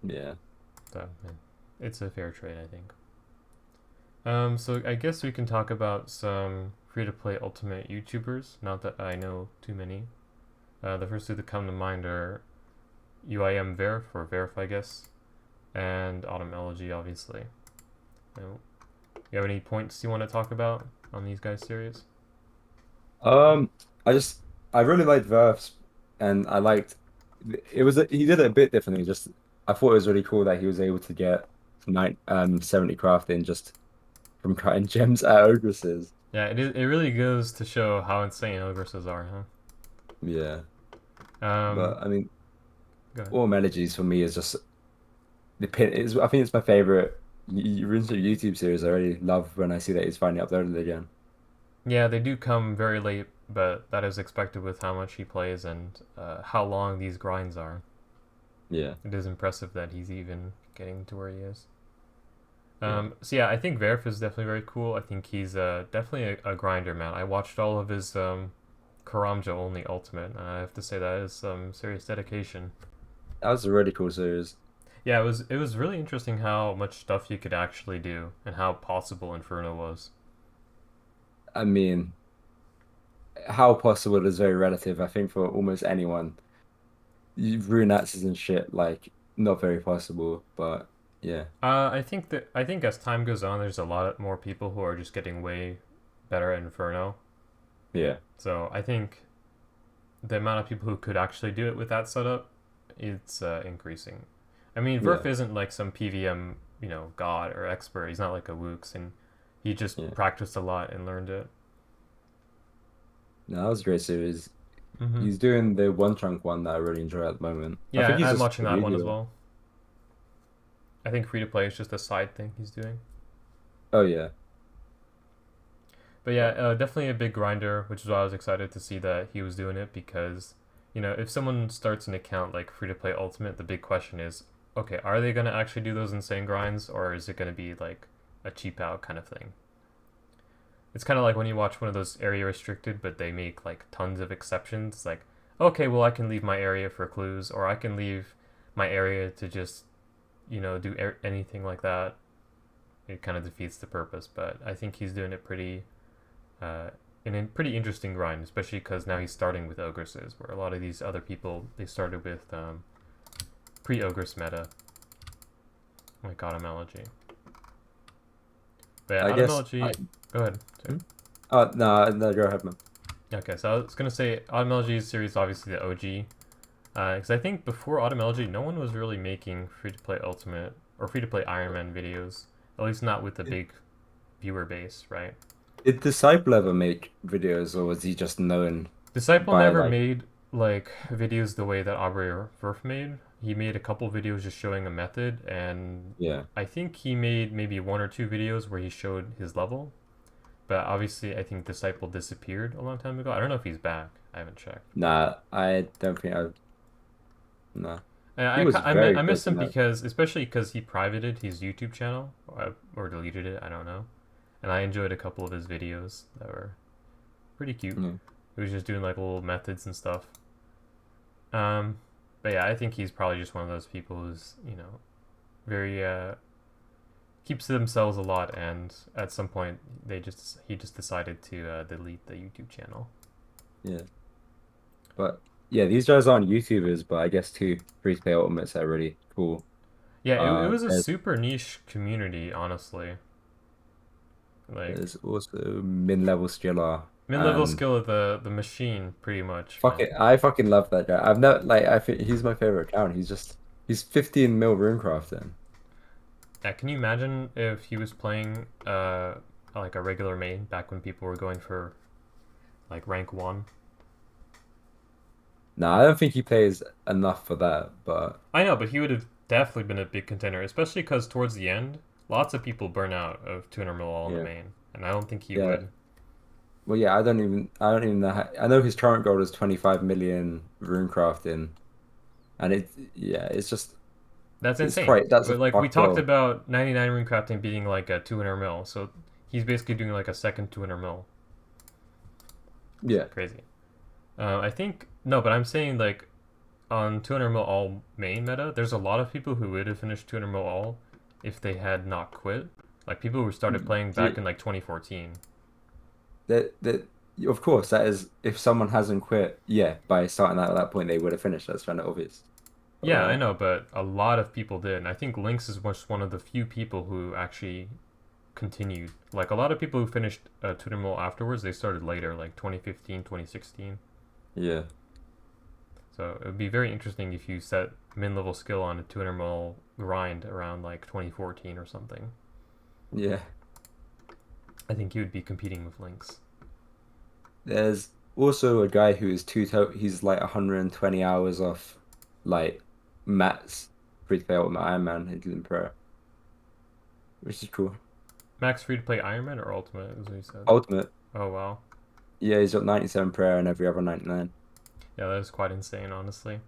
yeah. So yeah, it's a fair trade, I think. So I guess we can talk about some free-to-play Ultimate YouTubers. Not that I know too many. The first two that come to mind are UIM Verif or Verif, I guess, and Autumn Elegy, obviously. You, you have any points you want to talk about on these guys' series? Um, I just I really liked Verf's, and I liked it was he did it a bit differently. Just I thought it was really cool that he was able to get 70 crafting just from cutting gems at Ogres's. Yeah, it really goes to show how insane ogresses are, Yeah, huh? Um, but I mean, go ahead. all melodies for me is just the pin. Is I think it's my favorite YouTube series. I really love when I see that he's finally uploaded again. Yeah, they do come very late, but that is expected with how much he plays and how long these grinds are. Yeah, It is impressive that he's even getting to where he is. yeah. So yeah, I think Verif is definitely very cool. I think he's definitely a grinder, man. I watched all of his Karamja only ultimate, and I have to say that is some serious dedication. That was a really cool series. Yeah, it was really interesting how much stuff you could actually do and how possible Inferno was. I mean, how possible is very relative. I think for almost anyone, rune axes and shit, like not very possible. But yeah, I think as time goes on, there's a lot more people who are just getting way better at Inferno. yeah, So I think the amount of people who could actually do it with that setup, it's increasing. I mean, Verf yeah, isn't like some PVM, god or expert. He's not like a Woox, and he just yeah. practiced a lot and learned it. No, that was a great series. Mm-hmm. He's doing the one chunk one that I really enjoy at the moment. I Yeah, think he's I'm just watching a that one as YouTuber. well. I think free to play is just a side thing he's doing. Oh yeah, But yeah, but definitely a big grinder, which is why I was excited to see that he was doing it because, if someone starts an account like free to play Ultimate, the big question is, okay, are they going to actually do those insane grinds or is it going to be like a cheap out kind of thing? It's kind of like when you watch one of those area restricted, but they make like tons of exceptions. Like, okay, well, I can leave my area for clues, or I can leave my area to just, do anything like that. It kind of defeats the purpose, but I think he's doing it uh, in a pretty interesting grind, especially because now he's starting with ogresses, where a lot of these other people they started with pre-ogress meta, like Automology. But yeah, I guess I. Automology. Go ahead. Sorry. Hmm? Oh no, no, go ahead, man. Okay, so I was gonna say Automology series is obviously the OG, because I think before Automology, no one was really making free-to-play Ultimate or free-to-play Ironman videos, at least not with a Did, big viewer base, right? did Disciple ever make videos, or was he just known Disciple by never like? made like videos the way that Aubrey Verf made. He made a couple videos just showing a method, and Yeah, I think he made maybe one or two videos where he showed his level. But obviously, I think Disciple disappeared a long time ago. I don't know if he's back. I haven't checked. nah, I don't think I. Nah, And he I, was I, very I big miss in him that. because, especially because he privated his YouTube channel or deleted it. I don't know. And I enjoyed a couple of his videos that were pretty cute. Yeah, He was just doing like little methods and stuff. Um, but yeah, I think he's probably just one of those people who's very keeps to themselves a lot, and at some point he just decided to delete the YouTube channel. yeah. But yeah, these guys aren't YouTubers, but I guess two free to play ultimates are really cool. Yeah, it was a There's super niche community, honestly. Like there's also mid-level skiller mid-level and skill of the machine, pretty much, fuck man. it, I fucking love that guy. I've never like I think he's my favorite account. He's 15 mil runecrafting. Yeah, can you imagine if he was playing like a regular main back when people were going for like rank one? No, I don't think he plays enough for that, but I know, but he would have definitely been a big contender, especially because towards the end, lots of people burn out of 200 mil all in the yeah, main, and I don't think he yeah. would. Well, yeah, I don't even know I know his current goal is 25 million rune crafting, and yeah, That's it's insane. quite that's a Like we fuck talked goal. about 99 rune crafting being like a 200 mil, so he's basically doing like a second 200 mil. It's Yeah, crazy. I think no, but I'm saying like on 200 mil all main meta, there's a lot of people who would have finished 200 mil all if they had not quit. Like people who started playing back yeah, in like 2014. that of course that is if someone hasn't quit, yeah, by starting at that point they would have finished. That's kind of obvious. Yeah, I But know, but a lot of people did. And I think Lynx is just one of the few people who actually continued. Like a lot of people who finished Tutor Mill afterwards, they started later, like 2015, 2016. yeah, So it would be very interesting if you set min-level skill on a 200 mil grind around like 2014 or something. yeah. I think you would be competing with Lynx. There's also a guy who is he's like 120 hours off like Matt's free to play Ultimate Iron Man in Pro, which is cool. Max free to play Ironman or Ultimate, as we said. Ultimate, Oh wow, yeah, he's got 97 prayer and every other 99. yeah, that is quite insane, honestly.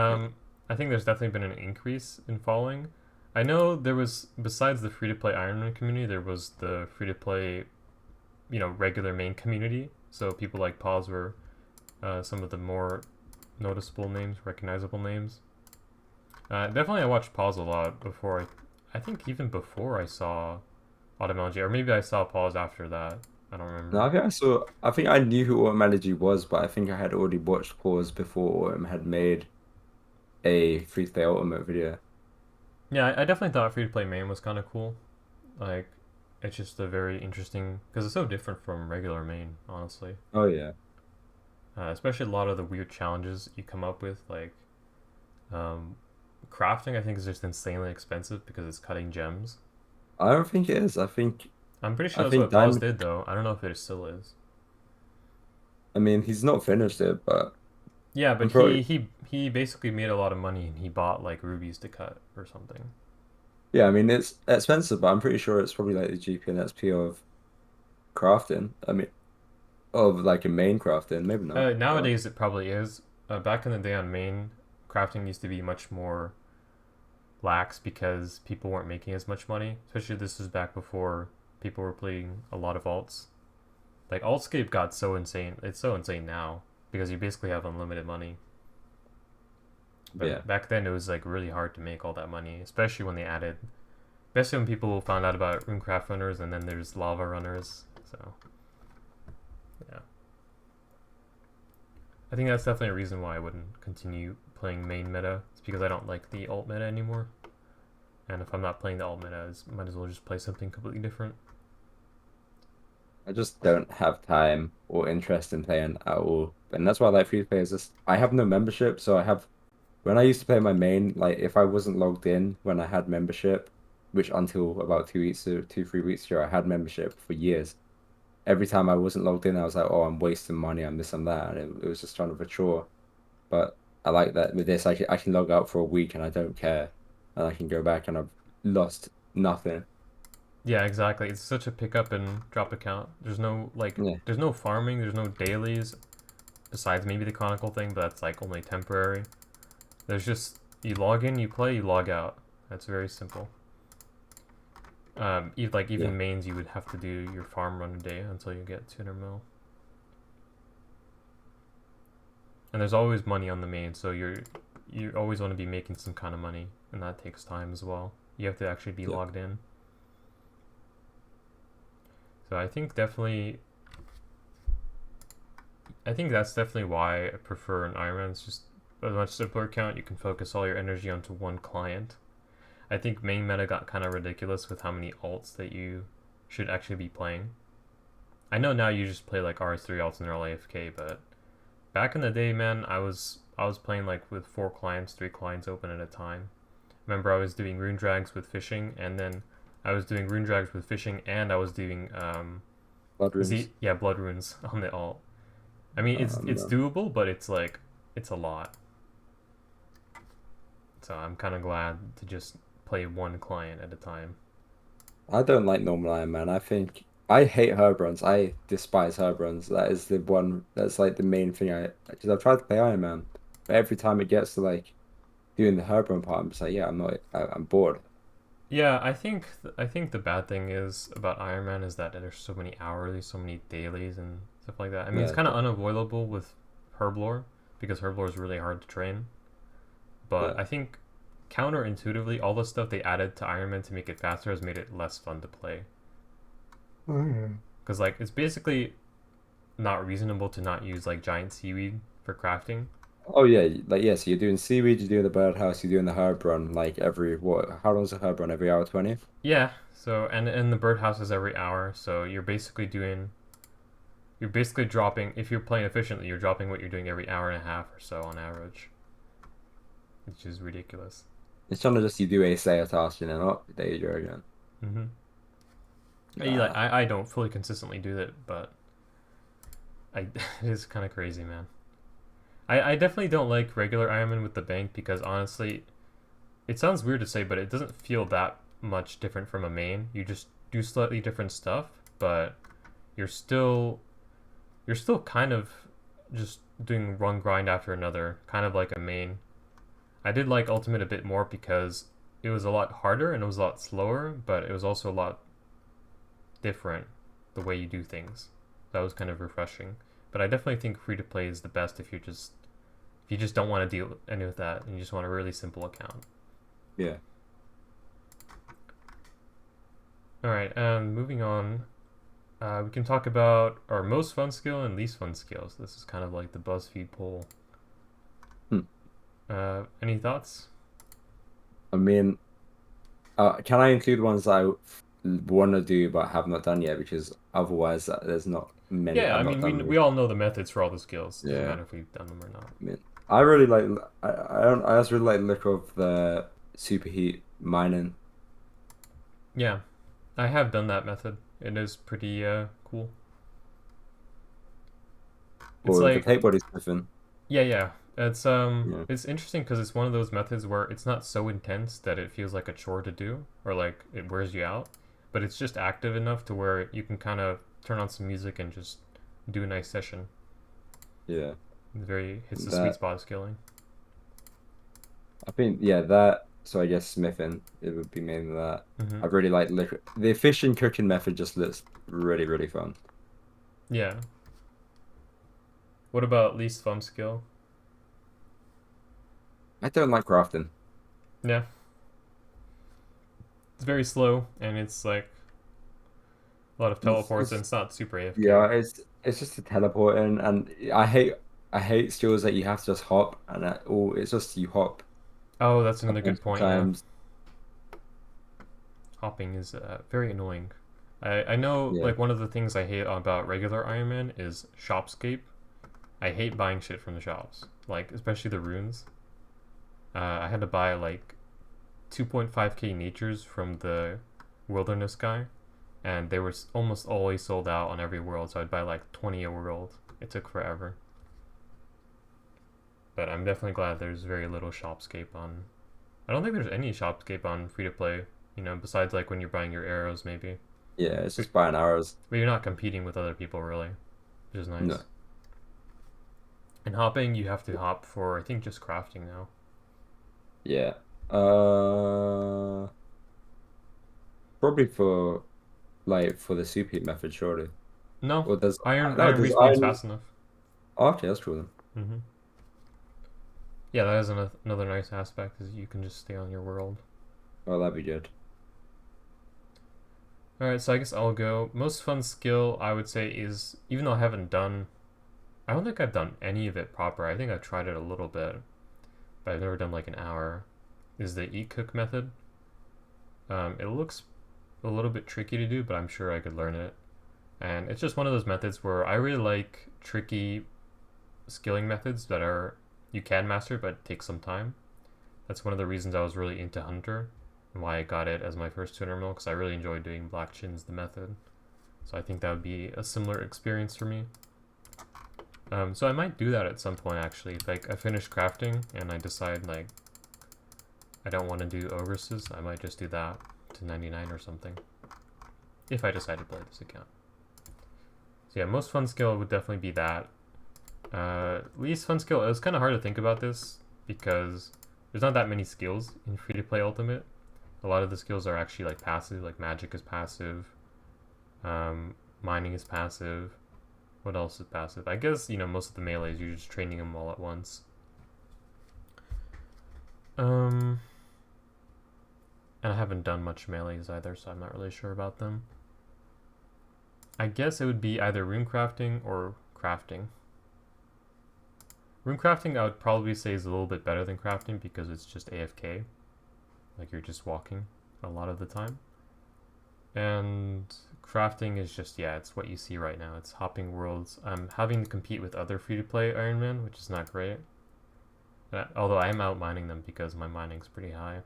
Yeah. I think there's definitely been an increase in following. I know there was besides the free to play Ironman community, there was the free to play, regular main community. So people like Pause were some of the more noticeable names, recognizable names. Definitely, I watched Pause a lot before. I think even before I saw Automelogy, or maybe I saw Pause after that. I don't No, remember. I think I knew who Automelogy was, but I think I had already watched Pause before Autumn had made a free to play Ultimate video. Yeah, I definitely thought free to play main was kind of cool. Like, it's just a very interesting because it's so different from regular main, honestly. Oh yeah. Especially a lot of the weird challenges you come up with, like um, crafting. I think is just insanely expensive because it's cutting gems. I don't think it is. I'm pretty I sure that's think what Pause Diamond did though. I don't know if it still is. I mean he's not finished it, but Yeah, I'm but probably he basically made a lot of money and he bought like rubies to cut or something. yeah, I mean it's expensive, but I'm pretty sure it's probably like the GP and XP of crafting. I mean of like a main crafting, maybe not. But Nowadays it probably is. Back in the day on main, crafting used to be much more lax because people weren't making as much money. Especially this was back before people were playing a lot of alts. Like Altscape got so insane. It's so insane now because you basically have unlimited money. yeah. But back then it was like really hard to make all that money, especially when they added, especially when people found out about runecraft runners and then there's lava runners. So yeah, I think that's definitely a reason why I wouldn't continue playing main meta. It's because I don't like the alt meta anymore. And if I'm not playing the alt meta, I might as well just play something completely different. I just don't have time or interest in playing at all. And that's why I like free to play is just I have no membership, so I have when I used to play my main, like if I wasn't logged in when I had membership, which until about 2 weeks or 3 weeks ago, I had membership for years. Every time I wasn't logged in, I was like, oh, I'm wasting money, I'm this and that. And it was just kind of a chore. But I like that with this, I can log out for a week and I don't care. And I can go back and I've lost nothing. Yeah, exactly. It's such a pick up and drop account. There's no Yeah. there's no farming, there's no dailies besides maybe the chronicle thing, but that's like only temporary. There's just you log in, you play, you log out. That's very simple. Like Yeah. even mains, you would have to do your farm run a day until you get 200 mil. And there's always money on the main, so you always want to be making some kind of money, and that takes time as well. You have to actually be Yeah. logged in. So I think that's definitely why I prefer an Ironman. It's just a much simpler account. You can focus all your energy onto one client. I think main meta got kind of ridiculous with how many alts that you should actually be playing. I know now you just play like RS3 alts and they're all AFK, but back in the day, man, I was playing like with four clients, three clients open at a time. Remember, I was doing rune drags with fishing, and then I was doing rune drags with fishing, and I was doing Blood runes. blood runes on the alt. I mean, it's No. doable, but it's like it's a lot. So I'm kind of glad to just play one client at a time. I don't like normal Iron Man. I think I hate herb runs. I despise herb runs. That is the one. That's like the main thing. Because I've tried to play Iron Man, but every time it gets to like doing the herb run part, I'm just like, yeah, I'm not. I'm bored. Yeah, I think the bad thing is about Iron Man is that there's so many hourly, so many dailies and stuff like that. I mean, it's Yeah, kind of unavoidable with Herblore because Herblore is really hard to train. But yeah. I think counterintuitively, all the stuff they added to Iron Man to make it faster has made it less fun to play. Mm. Because like it's basically not reasonable to not use like giant seaweed for crafting. Oh yeah, like yeah. So you're doing seaweed, you're doing the birdhouse, you're doing the herb run. Like every what? How long is the herb run? Every hour 20? Yeah. So and the birdhouse is every hour. So you're basically dropping if you're playing efficiently, you're dropping what you're doing every hour and a half or so on average, which is ridiculous. It's not just you do a say task and then oh, there you go again. Mm-hmm. Nah. I don't fully consistently do that, but I it is kind of crazy, man. I definitely don't like regular Ironman with the bank because honestly, it sounds weird to say, but it doesn't feel that much different from a main. You just do slightly different stuff, but you're still you're still kind of just doing one grind after another, kind of like a main. I did like Ultimate a bit more because it was a lot harder and it was a lot slower, but it was also a lot different the way you do things. That was kind of refreshing. But I definitely think free to play is the best if you just don't want to deal with any of that and you just want a really simple account. Yeah. All right, moving on. We can talk about our most fun skill and least fun skills. This is kind of like the BuzzFeed poll. Hmm. Any thoughts? I mean, can I include ones that I want to do but have not done yet? Because otherwise, there's not many Yeah, I've I not mean, done. we all know the methods for all the skills. It doesn't Yeah. matter if we've done them or not. I mean, I really like. I don't. I just really like the look of the superheat mining Yeah, I have done that method. It is pretty cool. It's or the like tape body smithing. yeah. Yeah. It's interesting because it's one of those methods where it's not so intense that it feels like a chore to do or like it wears you out, but it's just active enough to where you can kind of turn on some music and just do a nice session. Yeah. It very hits the sweet That spot of skilling. I think yeah that. So I guess smithing it would be mainly that. Mm-hmm. I really like liquid. The efficient cooking method just looks really fun. Yeah. What about least fun skill? I don't like crafting. Yeah, it's very slow and it's like a lot of teleports and It's it's not super AFK. yeah, it's just a teleporting, and I hate skills that you have to just hop, and oh, it's just you hop Oh, that's a another good bunch of point. Yeah, times. hopping is very annoying. I know Yeah, like one of the things I hate about regular Iron Man is shopscape. I hate buying shit from the shops, like especially the runes. I had to buy like 2.5k natures from the wilderness guy, and they were almost always sold out on every world. So I'd buy like 20 a world. It took forever, but I'm definitely glad there's very little shopscape on. I don't think there's any shopscape on free to play. You know, besides like when you're buying your arrows, maybe. yeah, it's But, just buying arrows. but you're not competing with other people really, which is No, nice. And hopping, you have to hop for I think just crafting now. yeah, uh, probably for like for the super heat method, surely. No, Or does no, iron does respawns iron? fast enough. Oh, okay, that's cool then. Mm-hmm. Yeah, that is another nice aspect is you can just stay on your world. Oh, that'd be good. All right, so I guess I'll go. Most fun skill I would say is even though I haven't done, I don't think I've done any of it proper. I think I tried it a little bit, but I've never done like an hour. Is the eat cook method? It looks a little bit tricky to do, but I'm sure I could learn it. And it's just one of those methods where I really like tricky skilling methods that are you can master but take some time. That's one of the reasons I was really into Hunter and why I got it as my first 200 mil because I really enjoyed doing Black Chins the method. So I think that would be a similar experience for me. So I might do that at some point actually. If like I finish crafting and I decide like I don't want to do ogresses, I might just do that to 99 or something. if I decide to play this account. So yeah, most fun skill would definitely be that. Least fun skill. It was kind of hard to think about this because there's not that many skills in free to play Ultimate. A lot of the skills are actually like passive, like magic is passive, mining is passive. What else is passive? I guess most of the melees you're just training them all at once. Um, and I haven't done much melees either, so I'm not really sure about them. I guess it would be either rune crafting or crafting. Rune crafting I would probably say is a little bit better than crafting because it's just AFK. Like you're just walking a lot of the time. And crafting is just, yeah, it's what you see right now. It's hopping worlds. I'm having to compete with other free-to-play Ironman, which is not great. Although I am out mining them because my mining's pretty high.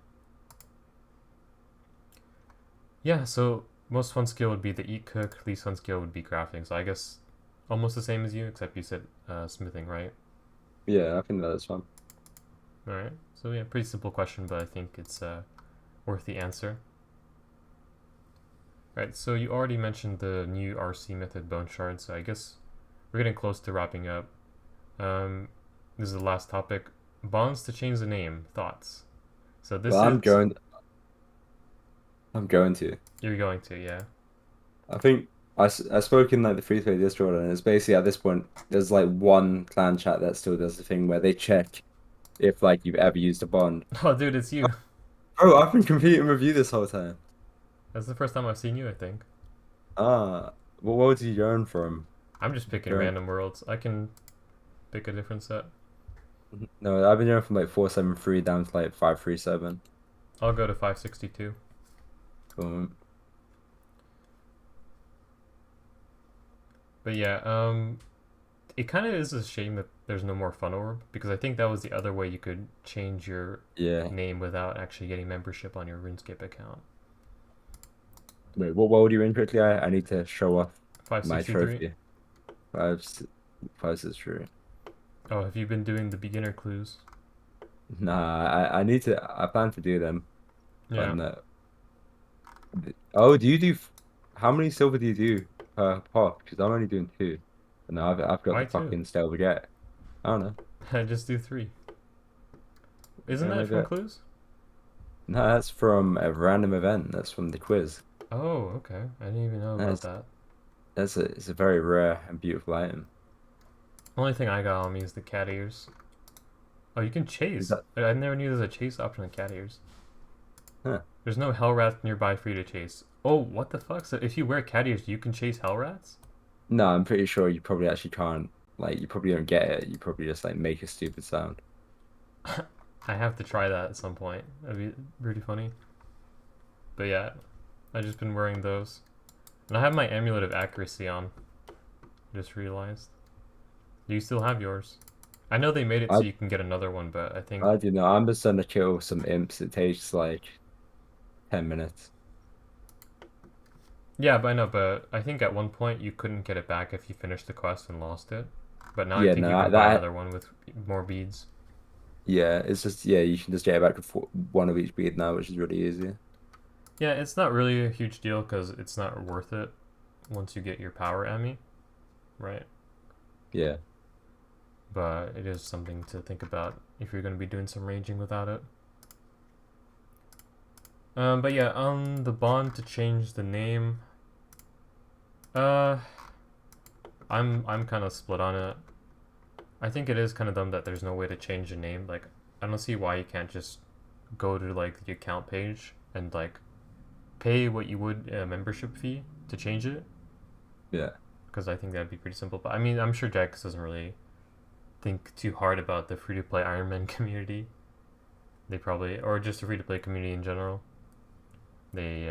Yeah, so most fun skill would be the eat cook. Least fun skill would be crafting. So I guess almost the same as you, except you said smithing, right? Yeah, I think that's fun. All right. So yeah, pretty simple question, but I think it's worth the answer. Right, so you already mentioned the new RC method bone shard, so I guess we're getting close to wrapping up. Um, this is the last topic. Bonds to change the name. Thoughts? So Well, this is I'm going to. you're going to, yeah. I think I spoke in like the free play Discord, and it's basically at this point there's like one clan chat that still does the thing where they check if like you've ever used a bond. Oh, dude, it's you. Oh, I've been competing with you this whole time. That's the first time I've seen you, I think. Ah, what world did you learn from? I'm just picking Going random worlds. I can pick a different set. No, I've been going from like 473 down to like 537. I'll go to 562. Cool. But yeah, it kind of is a shame that there's no more fun orb because I think that was the other way you could change your Yeah. name without actually getting membership on your RuneScape account. Wait, what world are you in quickly? I need to show off my 563. trophy. Five, five is true. Oh, have you been doing the beginner clues? Nah, I need to. I plan to do them, but Yeah, no. Oh, do you do? How many silver do you do per pop? Because I'm only doing two, and now I've got why the two? fucking stale baguette. I don't know. I just do three. Isn't Yeah, that maybe from clues? no, that's from a random event. That's from the quiz. Oh, okay. I didn't even know about That's that. it's a very rare and beautiful item. Only thing I got on me is the cat ears. Oh, you can Is chase. that? I never knew there's a chase option on cat ears. Huh. There's no hell rats nearby for you to chase. Oh, what the fuck? So if you wear cat ears, you can chase hell rats? No, I'm pretty sure you probably actually can't. Like, you probably don't get it. You probably just like make a stupid sound. I have to try that at some point. That'd be pretty funny. But yeah, I just been wearing those. And I have my amulet of accuracy on. Just realized. Do you still have yours? I know they made it so I you can get another one, but I think I do know. I'm just gonna kill some imps. It takes like 10 minutes. yeah, but I know, but I think at one point you couldn't get it back if you finished the quest and lost it. But now I Yeah, think no, you can buy that another one with more beads. yeah, it's just yeah, you can just get it back to one of each bead now, which is really easy. Yeah, it's not really a huge deal because it's not worth it once you get your power Emmy, right? Yeah. But it is something to think about if you're going to be doing some ranging without it. But yeah, on the bond to change the name, uh, I'm kind of split on it. I think it is kind of dumb that there's no way to change the name. Like, I don't see why you can't just go to like the account page and like pay what you would a membership fee to change it. Yeah. Because I think that'd be pretty simple. But I mean, I'm sure Jax doesn't really think too hard about the free to play Iron Man community. They probably, or just the free to play community in general. They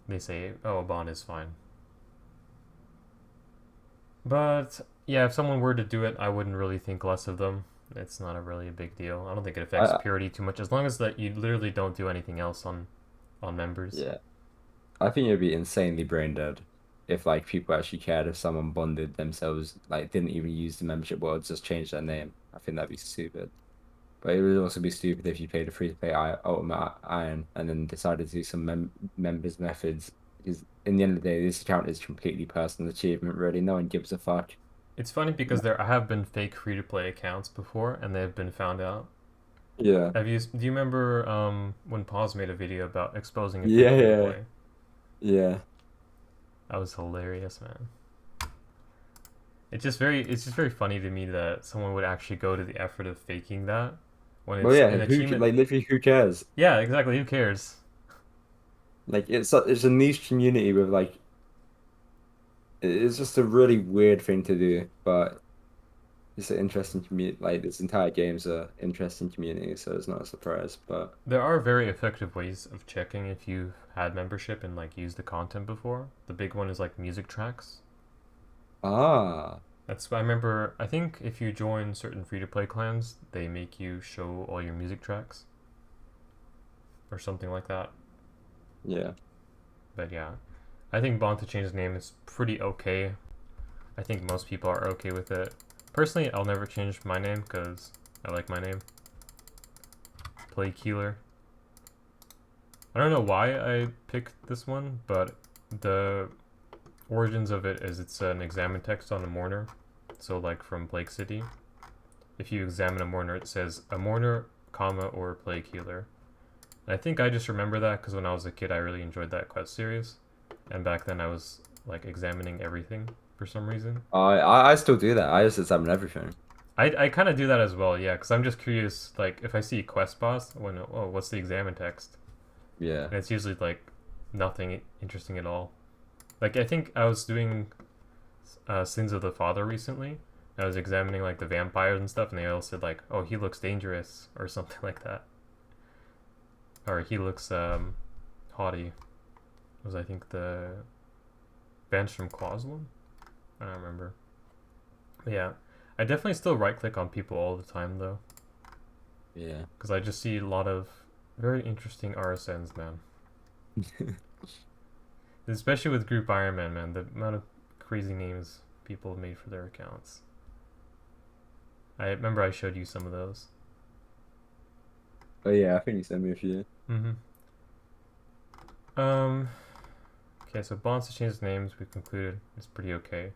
they say, oh, a bond is fine. But yeah, if someone were to do it, I wouldn't really think less of them. It's not a really a big deal. I don't think it affects I purity too much, as long as that you literally don't do anything else on members. yeah. I think it'd be insanely brain dead if like people actually cared if someone bonded themselves, like didn't even use the membership world, just changed their name. I think that'd be stupid. But it would also be stupid if you paid a free to play Ultimate Iron and then decided to do some members methods Because in the end of the day, this account is completely personal achievement, really. No one gives a fuck. It's funny because there have been fake free to play accounts before, and they've been found out. Yeah. Do you remember when Pause made a video about exposing a fake Yeah, free to yeah, play? yeah. That was hilarious, man. It's just very funny to me that someone would actually go to the effort of faking that when Well, it's yeah, an achievement. like, literally, who cares? Yeah, exactly. Who cares? Like, it's a niche community with, like, it's just a really weird thing to do, but it's an interesting community. Like, this entire game's a interesting community, so it's not a surprise, but, There are very effective ways of checking if you've had membership and like used the content before. The big one is like music tracks. ah, That's I remember. I think if you join certain free to play clans, they make you show all your music tracks or something like that. yeah. But yeah, I think Bond to change his name is pretty okay. I think most people are okay with it. Personally, I'll never change my name because I like my name. Play Keeler. I don't know why I picked this one, but the origins of it is it's an examine text on a mourner. So like from Blake City, if you examine a mourner, it says a mourner, comma, or plague healer. And I think I just remember that because when I was a kid, I really enjoyed that quest series, and back then I was like examining everything for some reason. I still do that. I just examine everything. I kind of do that as well, yeah, because I'm just curious. Like if I see quest boss, when oh, what's the examine text? Yeah. And it's usually like nothing interesting at all. Like I think I was doing Sins of the Father recently. I was examining like the vampires and stuff, and they all said like, "Oh, he looks dangerous" or something like that, or he looks haughty. Was I think the bench from Claus one? I don't remember. But yeah, I definitely still right click on people all the time though, Yeah. because I just see a lot of very interesting RSNs, man. Especially with Group Ironman, man. The amount of crazy names people have made for their accounts. I remember I showed you some of those. Oh yeah, I think you sent me a few. Mm-hmm. Um. Okay, so Bonds to change his names. We've concluded it's pretty okay.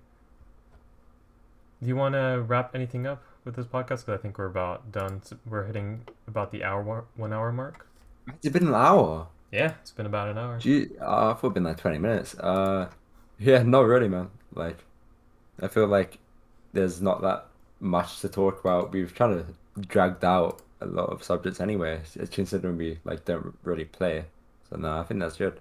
Do you want to wrap anything up with this podcast? Because I think we're about done. We're hitting about the 1 hour mark. It's been an hour. Yeah, it's been about an hour. I thought it'd been like 20 minutes. Yeah, not really, man. Like, I feel like there's not that much to talk about. We've kind of dragged out a lot of subjects anyway, considering we like don't really play. So no, I think that's good.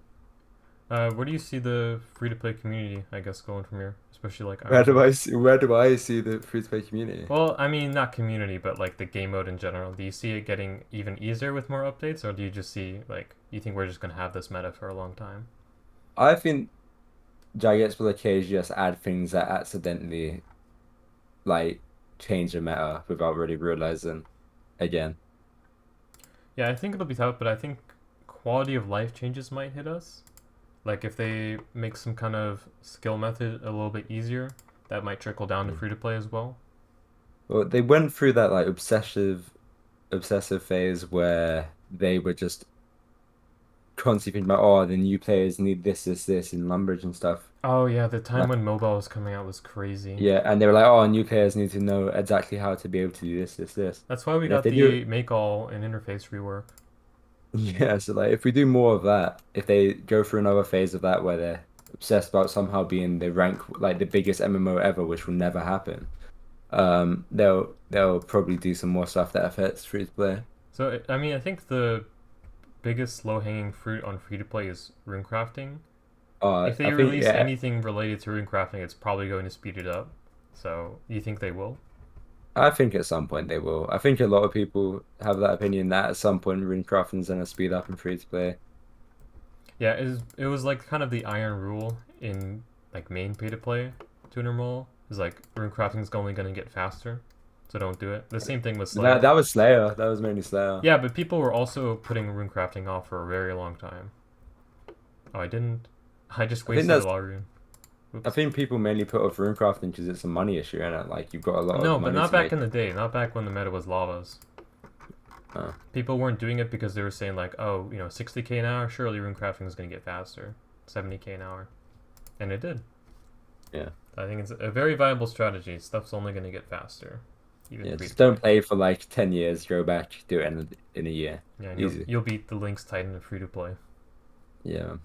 Where do you see the free to play community? I guess going from here, especially like Iron Man. Where do I see the free-to-play community? Well, I mean, not community, but like the game mode in general. Do you see it getting even easier with more updates, or do you just see like you think we're just gonna have this meta for a long time? I think Jagex will occasionally just add things that accidentally like change the meta without really realizing again. Yeah, I think it'll be tough, but I think quality of life changes might hit us. Like if they make some kind of skill method a little bit easier, that might trickle down to Mm. free to play as well. Well, they went through that like obsessive phase where they were just constantly thinking about, oh, the new players need this in Lumbridge and stuff. Oh yeah, the time Like, when mobile was coming out was crazy. yeah, and they were like, oh, new players need to know exactly how to be able to do this. That's why we And if got they do, the make all and interface rework. yeah, so like if we do more of that, if they go through another phase of that where they're obsessed about somehow being the rank like the biggest MMO ever, which will never happen, they'll probably do some more stuff that affects free to play. So I mean, I think the biggest low hanging fruit on free to play is rune crafting. If I they think release yeah, anything related to rune crafting, it's probably going to speed it up. So you think they will? I think at some point they will. I think a lot of people have that opinion that at some point Runecrafting's gonna speed up in free to play. Yeah, it was like kind of the iron rule in like main pay to play tuner mall. Is like rune crafting's only going to get faster, so don't do it. The same thing with That Slayer. that was Slayer. That was mainly Slayer. Yeah, but people were also putting rune crafting off for a very long time. Oh, I didn't. I just I think wasted a that's lot of rune. I Oops. think people mainly put off Runecrafting because it's a money issue and it like you've got a lot of No, but money not to back make. in the day. Not back when the meta was lavas. Uh, People weren't doing it because they were saying like, oh, 60k an hour. Surely rune crafting is going to get faster. 70k an hour, and it did. Yeah. I think it's a very viable strategy. Stuff's only going to get faster, even Yeah, free to just play. don't play for like 10 years, go back, do it in a year. Yeah, and Easy. you'll beat the Lynx Titan in free to play. Yeah.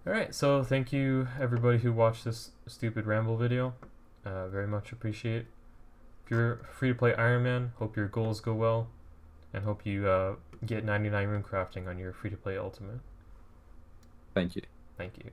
All right, so thank you everybody who watched this stupid ramble video. Very much appreciate. If you're free to play Ironman, hope your goals go well, and hope you get 99 rune crafting on your free to play ultimate. Thank you. Thank you.